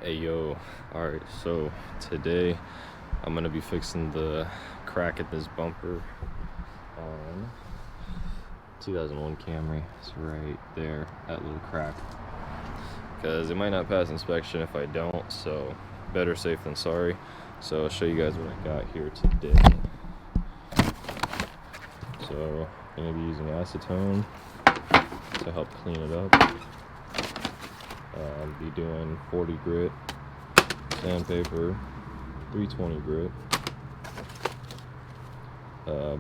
Hey yo, alright, so today I'm gonna be fixing the crack at this bumper on 2001 Camry. It's right there, that little crack. Because it might not pass inspection if I don't, so better safe than sorry. So I'll show you guys what I got here today. So I'm gonna be using acetone to help clean it up. I'll be doing 40 grit, sandpaper, 320 grit,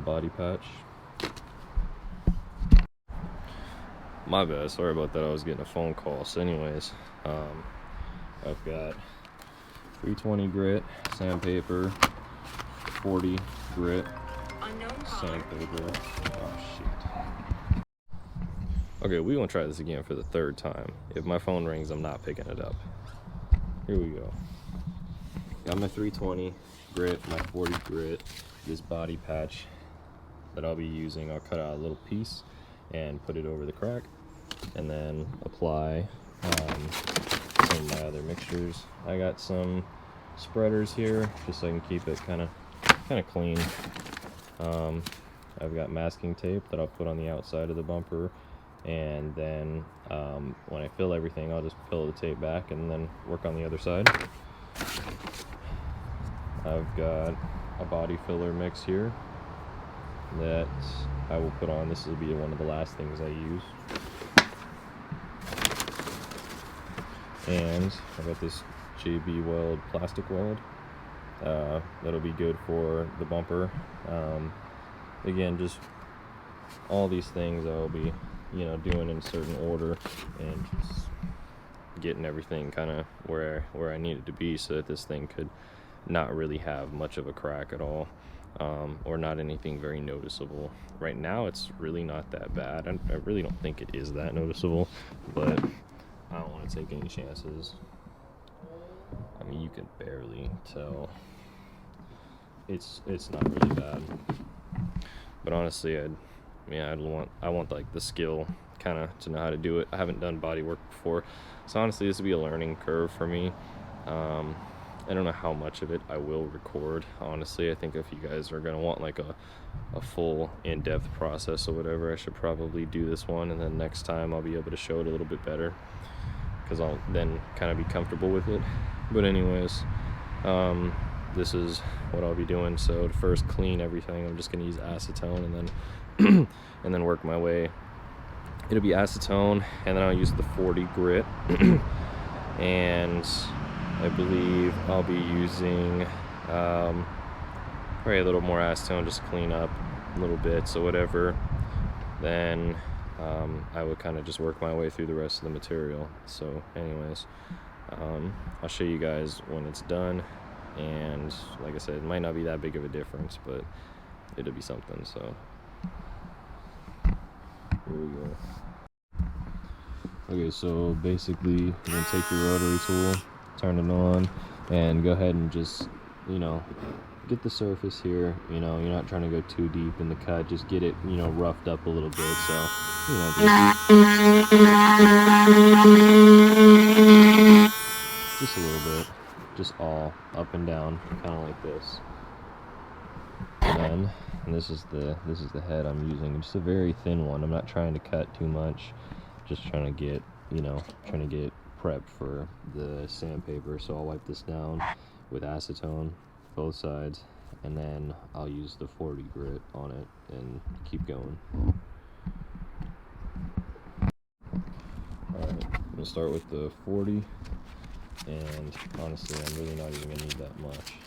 body patch. My bad, sorry about that, I was getting a phone call. So anyways, I've got 320 grit, sandpaper, 40 grit, sandpaper. Oh shit. Okay, we're gonna try this again for the third time. If my phone rings, I'm not picking it up. Here we go. Got my 320 grit, my 40 grit, this body patch that I'll be using. I'll cut out a little piece and put it over the crack, and then apply some of my other mixtures. I got some spreaders here just so I can keep it kind of clean. I've got masking tape that I'll put on the outside of the bumper, and then when I fill everything, I'll just peel the tape back and then work on the other side. I've got a body filler mix here that I will put on. This will be one of the last things I use. And I got this JB Weld plastic weld. That'll be good for the bumper. Again, just all these things I'll be doing in a certain order and just getting everything kind of where I need it to be, so that this thing could not really have much of a crack at all, or not anything very noticeable. Right now it's really not that bad. I really don't think it is that noticeable, but I don't want to take any chances. I mean, you can barely tell. It's not really bad, but honestly I want like the skill kind of to know how to do it. I haven't done body work before, so honestly this will be a learning curve for me. I don't know how much of it I will record. Honestly, I think if you guys are gonna want like a full in-depth process or whatever, I should probably do this one, and then next time I'll be able to show it a little bit better, because I'll then kind of be comfortable with it. But anyways, this is what I'll be doing. So to first clean everything, I'm just gonna use acetone, and then and then work my way. It'll be acetone, and then I'll use the 40 grit and I believe I'll be using probably a little more acetone just to clean up a little bit, so whatever. Then I would kind of just work my way through the rest of the material. So anyways, I'll show you guys when it's done, and like I said, it might not be that big of a difference, but it'll be something. So here we go. Okay, so basically you're gonna take your rotary tool, turn it on, and go ahead and just get the surface here. You're not trying to go too deep in the cut, just get it roughed up a little bit, so just a little bit, just all up and down, kind of like this. And this is the head I'm using, just a very thin one. I'm not trying to cut too much, just trying to get prepped for the sandpaper. So I'll wipe this down with acetone both sides, and then I'll use the 40 grit on it and keep going. Alright, I'm gonna start with the 40, and honestly I'm really not even gonna need that much.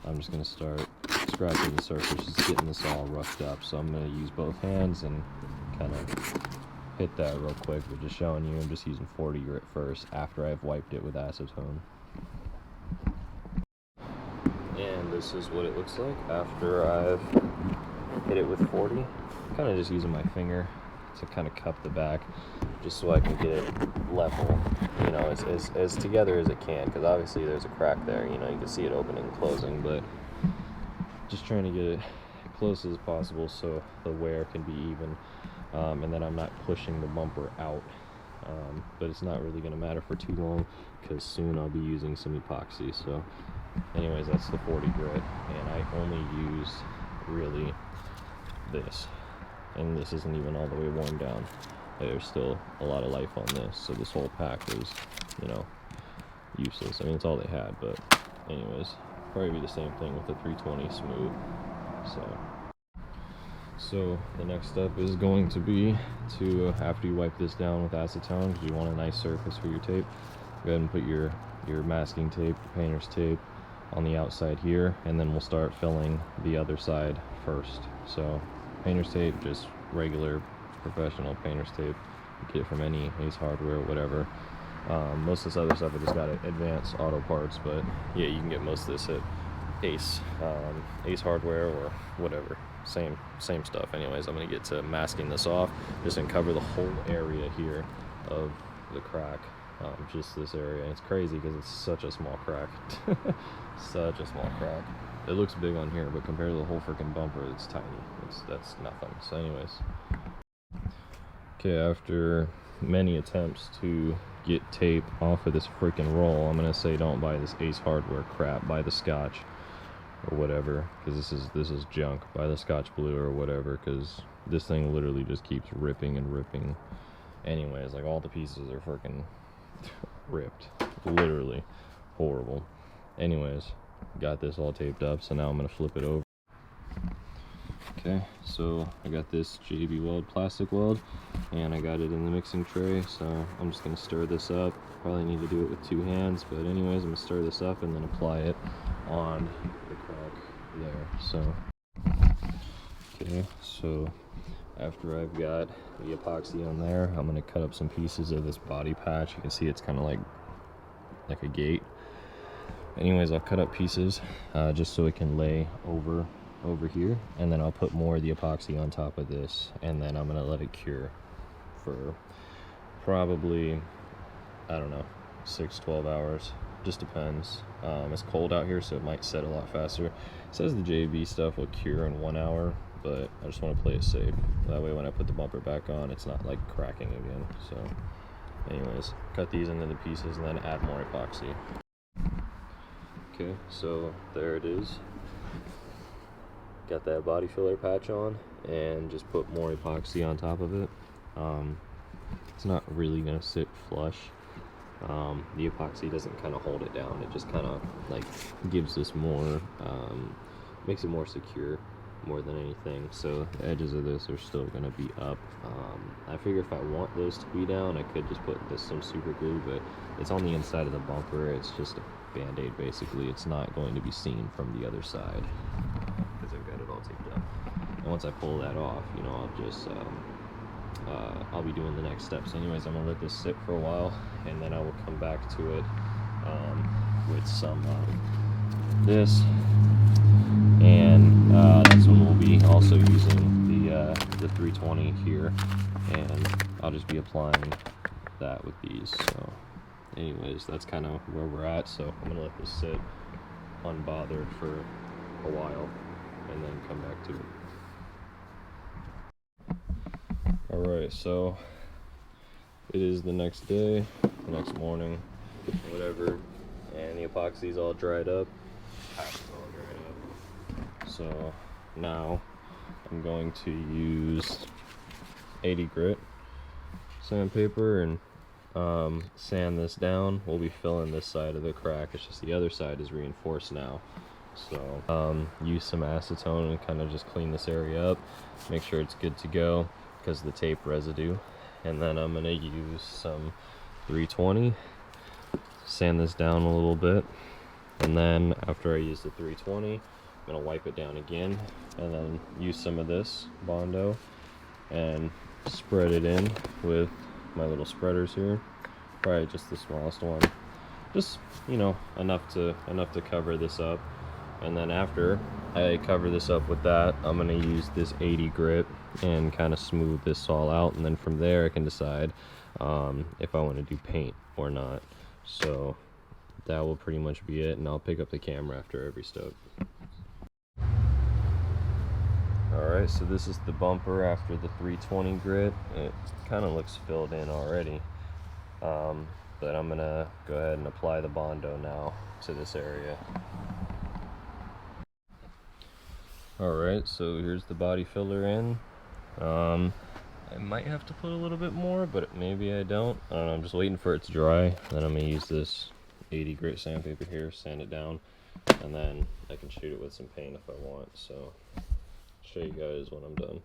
I'm just gonna start scratching the surface, just getting this all roughed up. So I'm gonna use both hands and kind of hit that real quick, but just showing you I'm just using 40 grit first after I've wiped it with acetone. And this is what it looks like after I've hit it with 40. Kind of just using my finger to kind of cup the back, just so I can get it level, as together as it can, because obviously there's a crack there, you can see it opening and closing, but just trying to get it close as possible so the wear can be even, and then I'm not pushing the bumper out. but it's not really going to matter for too long because soon I'll be using some epoxy. So anyways, that's the 40 grit, and I only use really this, and this isn't even all the way worn down. There's still a lot of life on this, so this whole pack was, you know, useless. I mean, it's all they had, but anyways, probably be the same thing with the 320 smooth. So the next step is going to be to, after you wipe this down with acetone, because you want a nice surface for your tape, go ahead and put your masking tape, your painter's tape on the outside here, and then we'll start filling the other side first. So painter's tape, just regular professional painter's tape, you get it from any Ace Hardware or whatever. Most of this other stuff I just got at Advanced Auto Parts, but yeah, you can get most of this at Ace Hardware or whatever. Same stuff. Anyways, I'm gonna get to masking this off, just and cover the whole area here of the crack. Just this area. And it's crazy because it's such a small crack. Such a small crack. It looks big on here, but compared to the whole freaking bumper, it's tiny. That's nothing. So anyways, okay, after many attempts to get tape off of this freaking roll, I'm gonna say don't buy this Ace Hardware crap. Buy the Scotch or whatever, because this is junk. Buy the Scotch Blue or whatever, because this thing literally just keeps ripping and ripping. Anyways, like, all the pieces are freaking ripped, literally horrible. Anyways, got this all taped up, so now I'm gonna flip it over. Okay, so I got this JB Weld plastic weld, and I got it in the mixing tray, so I'm just gonna stir this up. Probably need to do it with 2 hands, but anyways, I'm gonna stir this up and then apply it on the crack there. So okay, so after I've got the epoxy on there, I'm gonna cut up some pieces of this body patch. You can see it's kind of like a gate. Anyways, I'll cut up pieces just so it can lay over here, and then I'll put more of the epoxy on top of this, and then I'm gonna let it cure for probably, I don't know, 6-12 hours. Just depends. It's cold out here, so it might set a lot faster. It says the JB stuff will cure in 1 hour, but I just want to play it safe. That way when I put the bumper back on, it's not like cracking again. So anyways, cut these into the pieces and then add more epoxy. Okay, so there it is. Got that body filler patch on, and just put more epoxy on top of it. It's not really gonna sit flush. The epoxy doesn't kind of hold it down. It just kind of like gives this more, makes it more secure more than anything. So the edges of this are still gonna be up. I figure if I want those to be down, I could just put some super glue, but it's on the inside of the bumper. It's just a band-aid basically. It's not going to be seen from the other side because I've got it all taped up. And once I pull that off, you know, I'll just I'll be doing the next steps. Anyways, I'm gonna let this sit for a while, and then I will come back to it with some this, and that's when we'll be also using the 320 here, and I'll just be applying that with these. So anyways, that's kind of where we're at. So I'm gonna let this sit unbothered for a while and then come back to it. Alright, so it is the next day, the next morning, whatever, and the epoxy's all dried up. So now I'm going to use 80 grit sandpaper and sand this down. We'll be filling this side of the crack. It's just the other side is reinforced now. So use some acetone and kind of just clean this area up, make sure it's good to go because of the tape residue. And then I'm gonna use some 320, sand this down a little bit, and then after I use the 320, I'm gonna wipe it down again, and then use some of this Bondo and spread it in with my little spreaders here. Probably just the smallest one, just, you know, enough to cover this up. And then after I cover this up with that, I'm gonna use this 80 grit and kind of smooth this all out, and then from there I can decide if I want to do paint or not. So that will pretty much be it, and I'll pick up the camera after every step. Alright, so this is the bumper after the 320 grit. It kind of looks filled in already. But I'm gonna go ahead and apply the Bondo now to this area. Alright, so here's the body filler in. I might have to put a little bit more, but maybe I don't. I don't know, I'm just waiting for it to dry. Then I'm gonna use this 80 grit sandpaper here, sand it down, and then I can shoot it with some paint if I want. So, I'll show you guys when I'm done.